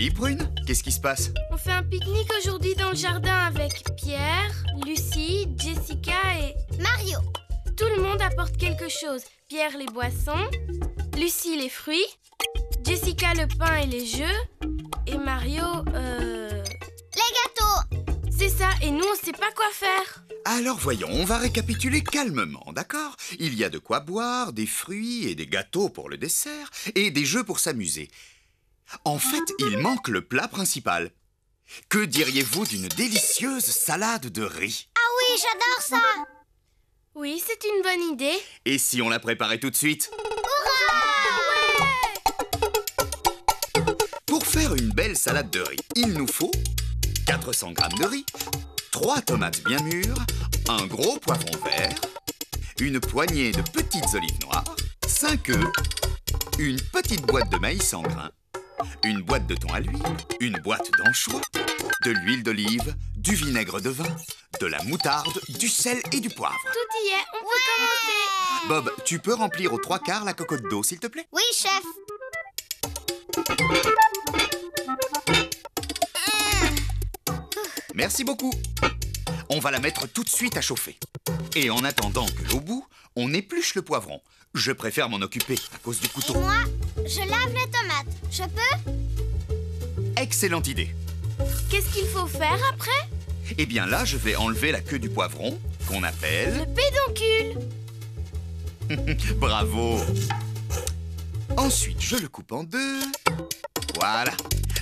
Oui, Prune, qu'est-ce qui se passe? On fait un pique-nique aujourd'hui dans le jardin avec Pierre, Lucie, Jessica et... Mario. Tout le monde apporte quelque chose. Pierre les boissons, Lucie les fruits, Jessica le pain et les jeux, et Mario, Les gâteaux. C'est ça, et nous on sait pas quoi faire. Alors voyons, on va récapituler calmement, d'accord? Il y a de quoi boire, des fruits et des gâteaux pour le dessert, et des jeux pour s'amuser. En fait, il manque le plat principal. Que diriez-vous d'une délicieuse salade de riz? Ah oui, j'adore ça. Oui, c'est une bonne idée. Et si on la préparait tout de suite? Pour faire une belle salade de riz, il nous faut 400 g de riz, 3 tomates bien mûres, un gros poivron vert, une poignée de petites olives noires, 5 œufs, une petite boîte de maïs en grains, une boîte de thon à l'huile, une boîte d'anchois, de l'huile d'olive, du vinaigre de vin, de la moutarde, du sel et du poivre. Tout y est, on peut commencer. Bob, tu peux remplir aux 3/4 la cocotte d'eau, s'il te plaît? Oui, chef. Merci beaucoup. On va la mettre tout de suite à chauffer. Et en attendant que l'eau bout, on épluche le poivron. Je préfère m'en occuper à cause du couteau. Et moi, je lave les tomates. Je peux? Excellente idée. Qu'est-ce qu'il faut faire après? Eh bien là, je vais enlever la queue du poivron, qu'on appelle... Le pédoncule. Bravo. Ensuite, je le coupe en deux. Voilà.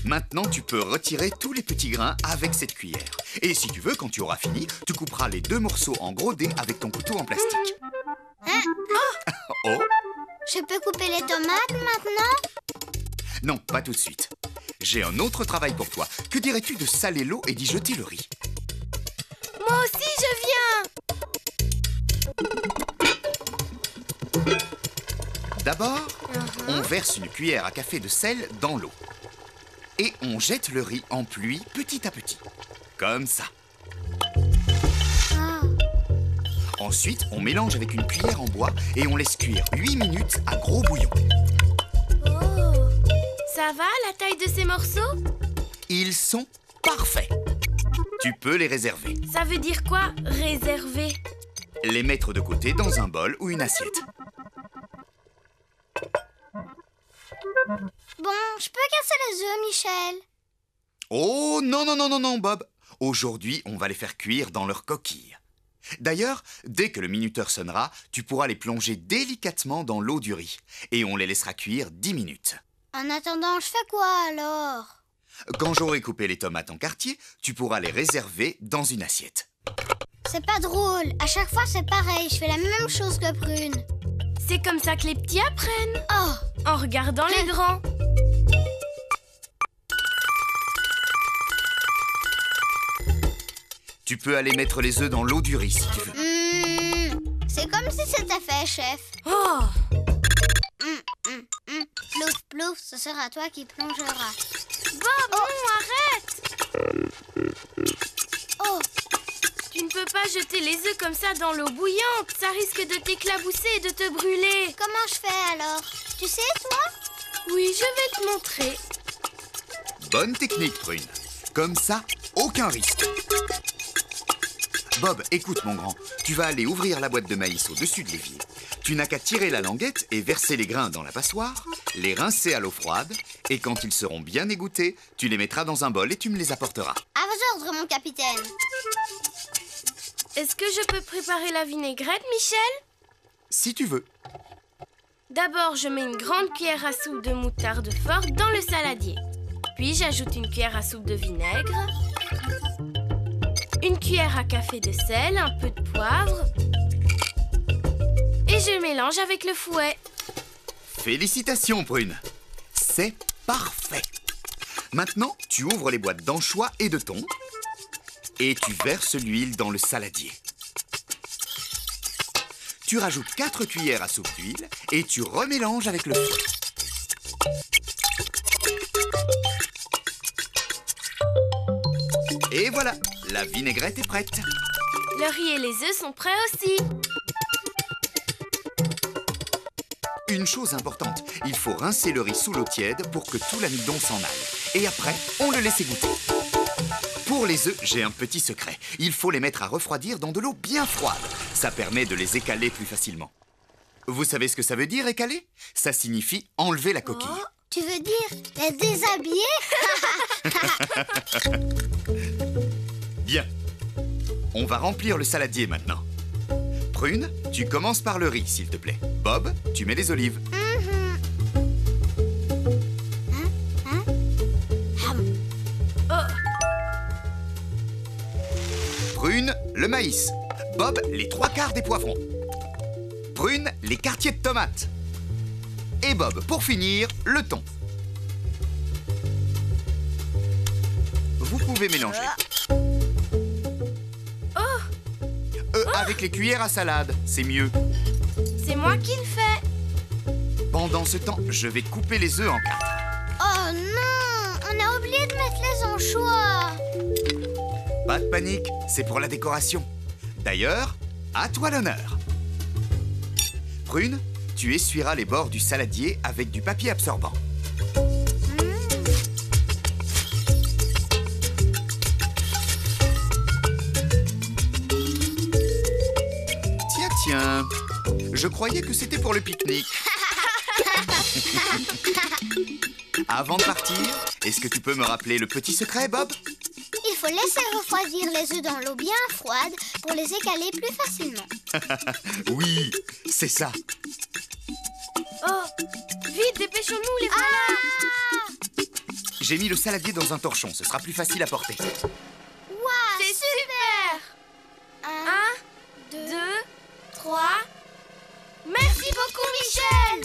Maintenant, tu peux retirer tous les petits grains avec cette cuillère. Et si tu veux, quand tu auras fini, tu couperas les 2 morceaux en gros dés avec ton couteau en plastique. Oh! Je peux couper les tomates maintenant? Non, pas tout de suite. J'ai un autre travail pour toi. Que dirais-tu de saler l'eau et d'y jeter le riz? Moi aussi, je viens. D'abord, on verse une cuillère à café de sel dans l'eau. Et on jette le riz en pluie petit à petit. Comme ça. Ensuite, on mélange avec une cuillère en bois et on laisse cuire 8 minutes à gros bouillon. Oh. Ça va, la taille de ces morceaux? Ils sont parfaits. Tu peux les réserver. Ça veut dire quoi, réserver? Les mettre de côté dans un bol ou une assiette. Bon, je peux casser les œufs, Michel. Oh, non, non, non, non, non, Bob. Aujourd'hui, on va les faire cuire dans leur coquille. D'ailleurs, dès que le minuteur sonnera, tu pourras les plonger délicatement dans l'eau du riz. Et on les laissera cuire 10 minutes. En attendant, je fais quoi alors? Quand j'aurai coupé les tomates en quartiers, tu pourras les réserver dans une assiette. C'est pas drôle. À chaque fois, c'est pareil. Je fais la même chose que Prune. C'est comme ça que les petits apprennent. Oh! En regardant les grands. Tu peux aller mettre les œufs dans l'eau du riz si tu veux. C'est comme si c'était fait, chef. Oh! Plouf, plouf, ce sera toi qui plongeras. Bob, non, arrête! Oh! Tu ne peux pas jeter les œufs comme ça dans l'eau bouillante. Ça risque de t'éclabousser et de te brûler. Comment je fais alors? Tu sais, toi? Oui, je vais te montrer. Bonne technique, Prune. Comme ça, aucun risque. Bob, écoute mon grand, tu vas aller ouvrir la boîte de maïs au-dessus de l'évier. Tu n'as qu'à tirer la languette et verser les grains dans la passoire, les rincer à l'eau froide, et quand ils seront bien égouttés, tu les mettras dans un bol et tu me les apporteras. À vos ordres, mon capitaine. Est-ce que je peux préparer la vinaigrette, Michel? Si tu veux. D'abord, je mets une grande cuillère à soupe de moutarde forte dans le saladier. Puis, j'ajoute une cuillère à soupe de vinaigre, une cuillère à café de sel, un peu de poivre, et je mélange avec le fouet. Félicitations, Prune. C'est parfait. Maintenant, tu ouvres les boîtes d'anchois et de thon et tu verses l'huile dans le saladier. Tu rajoutes 4 cuillères à soupe d'huile et tu remélanges avec le fouet. Et voilà, la vinaigrette est prête. Le riz et les œufs sont prêts aussi. Une chose importante, il faut rincer le riz sous l'eau tiède pour que tout l'amidon s'en aille. Et après, on le laisse égoutter. Pour les œufs, j'ai un petit secret. Il faut les mettre à refroidir dans de l'eau bien froide. Ça permet de les écaler plus facilement. Vous savez ce que ça veut dire, écaler? Ça signifie enlever la coquille. Oh, tu veux dire les déshabiller? Bien. On va remplir le saladier maintenant. Prune, tu commences par le riz, s'il te plaît. Bob, tu mets les olives. Prune, le maïs. Bob, les 3/4 des poivrons. Prune, les quartiers de tomates. Et Bob, pour finir, le thon. Vous pouvez mélanger. Avec les cuillères à salade, c'est mieux. C'est moi qui le fais. Pendant ce temps, je vais couper les œufs en 4. Oh non, on a oublié de mettre les anchois. Pas de panique, c'est pour la décoration. D'ailleurs, à toi l'honneur. Prune, tu essuieras les bords du saladier avec du papier absorbant. Tiens, je croyais que c'était pour le pique-nique. Avant de partir, est-ce que tu peux me rappeler le petit secret, Bob? Il faut laisser refroidir les œufs dans l'eau bien froide pour les écaler plus facilement. Oui, c'est ça. Oh, vite, dépêchons-nous, les voilà. J'ai mis le saladier dans un torchon, ce sera plus facile à porter. Waouh, C'est super. 1, 2, 3. Merci beaucoup, Michel.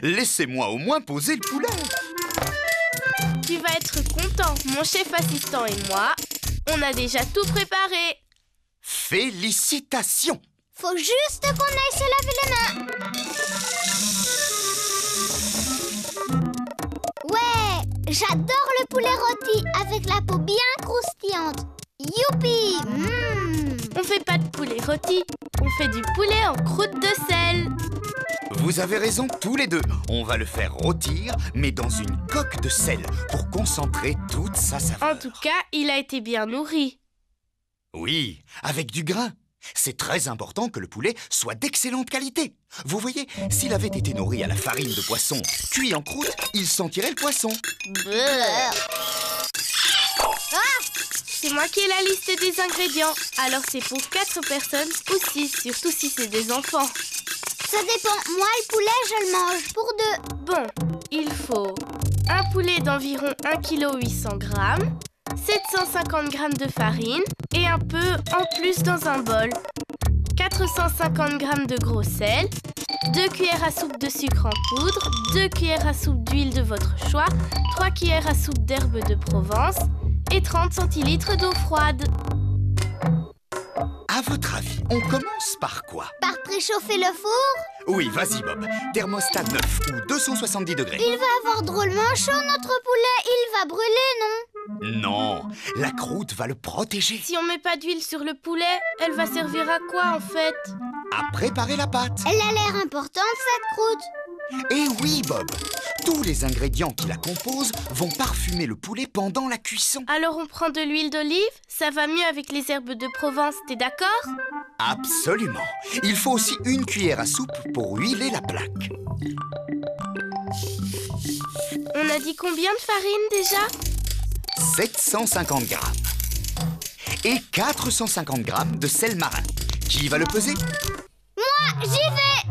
Laissez-moi au moins poser le poulet. Tu vas être content. Mon chef assistant et moi, on a déjà tout préparé. Félicitations. faut juste qu'on aille se laver les mains. Ouais, j'adore le poulet rôti avec la peau bien croustillante. Youpi! On fait pas de poulet rôti, on fait du poulet en croûte de sel. Vous avez raison tous les deux. On va le faire rôtir, mais dans une coque de sel pour concentrer toute sa saveur. En tout cas, il a été bien nourri. Oui, avec du grain. C'est très important que le poulet soit d'excellente qualité. Vous voyez, s'il avait été nourri à la farine de poisson, cuit en croûte, il sentirait le poisson. C'est moi qui ai la liste des ingrédients. Alors c'est pour 4 personnes ou 6, surtout si c'est des enfants. Ça dépend. Moi, le poulet, je le mange pour 2. Bon, il faut un poulet d'environ 1,8 kg, 750 g de farine et un peu en plus dans un bol. 450 g de gros sel, 2 cuillères à soupe de sucre en poudre, 2 cuillères à soupe d'huile de votre choix, 3 cuillères à soupe d'herbes de Provence et 30 centilitres d'eau froide. À votre avis, on commence par quoi? Par préchauffer le four? Oui, vas-y Bob. Thermostat 9 ou 270 degrés. Il va avoir drôlement chaud, notre poulet. Il va brûler, non? Non, la croûte va le protéger. Si on met pas d'huile sur le poulet, elle va servir à quoi en fait? À préparer la pâte. Elle a l'air importante, cette croûte. Et oui, Bob. Tous les ingrédients qui la composent vont parfumer le poulet pendant la cuisson. Alors on prend de l'huile d'olive? Ça va mieux avec les herbes de Provence, t'es d'accord? Absolument. Il faut aussi 1 cuillère à soupe pour huiler la plaque. On a dit combien de farine déjà? 750 g. Et 450 g de sel marin. Qui va le peser? Moi, j'y vais.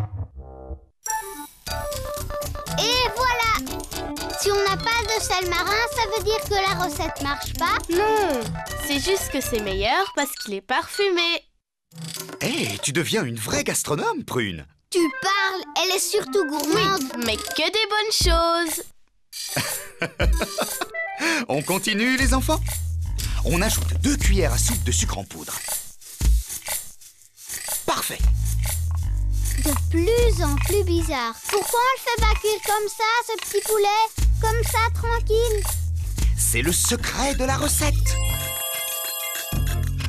Et voilà. Si on n'a pas de sel marin, ça veut dire que la recette marche pas? Non, c'est juste que c'est meilleur parce qu'il est parfumé. Hé, tu deviens une vraie gastronome, Prune. Tu parles, elle est surtout gourmande. Oui, mais que des bonnes choses. On continue, les enfants? On ajoute 2 cuillères à soupe de sucre en poudre. Parfait. De plus en plus bizarre. Pourquoi on le fait pas cuire comme ça, ce petit poulet? Comme ça, tranquille? c'est le secret de la recette.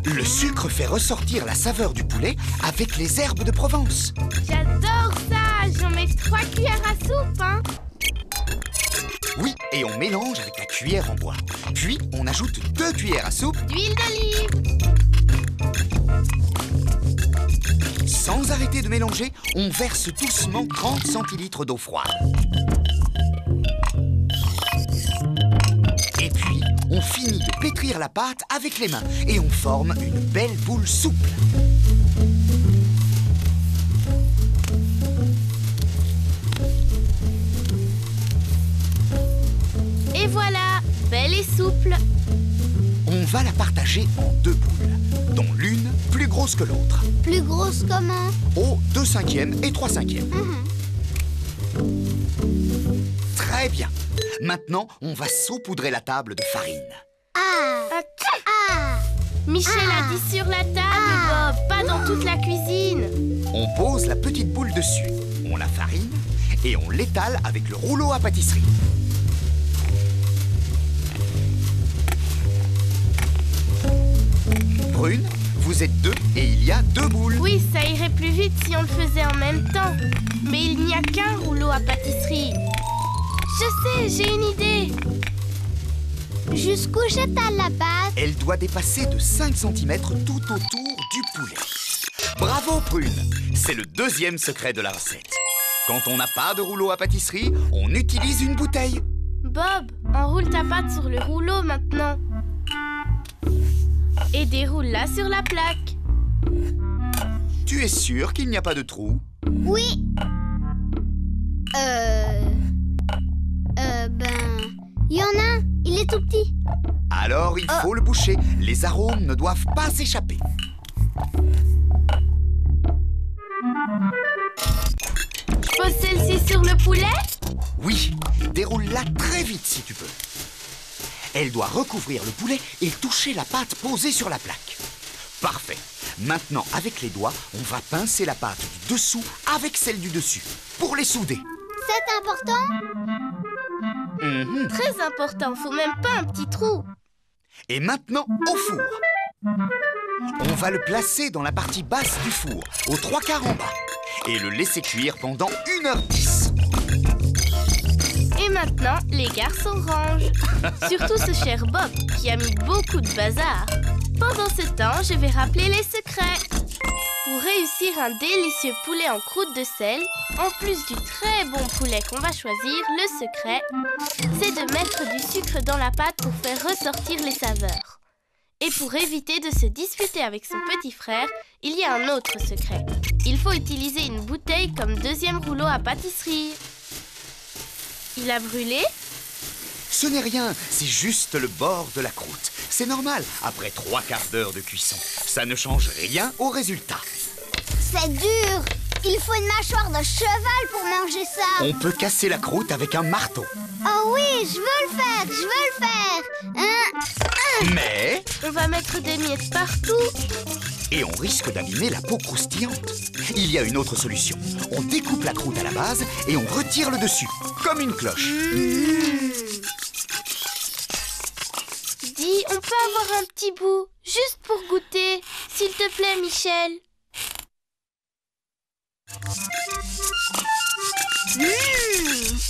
Le sucre fait ressortir la saveur du poulet avec les herbes de Provence. J'adore ça. J'en mets 3 cuillères à soupe, hein. Oui, et on mélange avec la cuillère en bois. Puis, on ajoute 2 cuillères à soupe D'huile d'olive. Sans arrêter de mélanger, on verse doucement 30 centilitres d'eau froide. Et puis, on finit de pétrir la pâte avec les mains et on forme une belle boule souple. Et voilà, belle et souple. On va la partager en 2 boules, dont l'une plus grosse que l'autre. Plus grosse comment? Au 2/5 et 3/5. Très bien. Maintenant, on va saupoudrer la table de farine. Michel a dit sur la table, Bob, pas dans toute la cuisine. On pose la petite boule dessus, on la farine et on l'étale avec le rouleau à pâtisserie. Brune, vous êtes 2 et il y a 2 boules. Oui, ça irait plus vite si on le faisait en même temps. Mais il n'y a qu'un rouleau à pâtisserie. Je sais, j'ai une idée. Jusqu'où j'étale la pâte? Elle doit dépasser de 5 cm tout autour du poulet. Bravo, Prune! C'est le 2e secret de la recette. Quand on n'a pas de rouleau à pâtisserie, on utilise une bouteille. Bob, enroule ta pâte sur le rouleau maintenant. Et déroule-la sur la plaque. Tu es sûr qu'il n'y a pas de trou? Oui. Il y en a un. Il est tout petit. Alors il faut le boucher. Les arômes ne doivent pas s'échapper. Je pose celle-ci sur le poulet? Oui, déroule-la très vite si tu peux. Elle doit recouvrir le poulet et toucher la pâte posée sur la plaque. Parfait. Maintenant, avec les doigts, on va pincer la pâte du dessous avec celle du dessus pour les souder. C'est important? Très important, faut même pas un petit trou. Et maintenant, au four. On va le placer dans la partie basse du four, aux 3/4 en bas, et le laisser cuire pendant 1h10. Et maintenant, les garçons rangent. Surtout ce cher Bob, qui a mis beaucoup de bazar. Pendant ce temps, je vais rappeler les secrets. Pour réussir un délicieux poulet en croûte de sel, en plus du très bon poulet qu'on va choisir, le secret, c'est de mettre du sucre dans la pâte pour faire ressortir les saveurs. Et pour éviter de se disputer avec son petit frère, il y a un autre secret. Il faut utiliser une bouteille comme 2e rouleau à pâtisserie. Il a brûlé? Ce n'est rien, c'est juste le bord de la croûte. C'est normal, après 3/4 d'heure de cuisson. Ça ne change rien au résultat. C'est dur. Il faut une mâchoire de cheval pour manger ça. On peut casser la croûte avec un marteau. Oh oui, je veux le faire. Mais... On va mettre des miettes partout. Et on risque d'abîmer la peau croustillante. Il y a une autre solution. On découpe la croûte à la base et on retire le dessus, comme une cloche. Dis, on peut avoir un petit bout, juste pour goûter. S'il te plaît, Michel.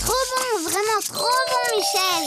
Trop bon, vraiment trop bon, Michel.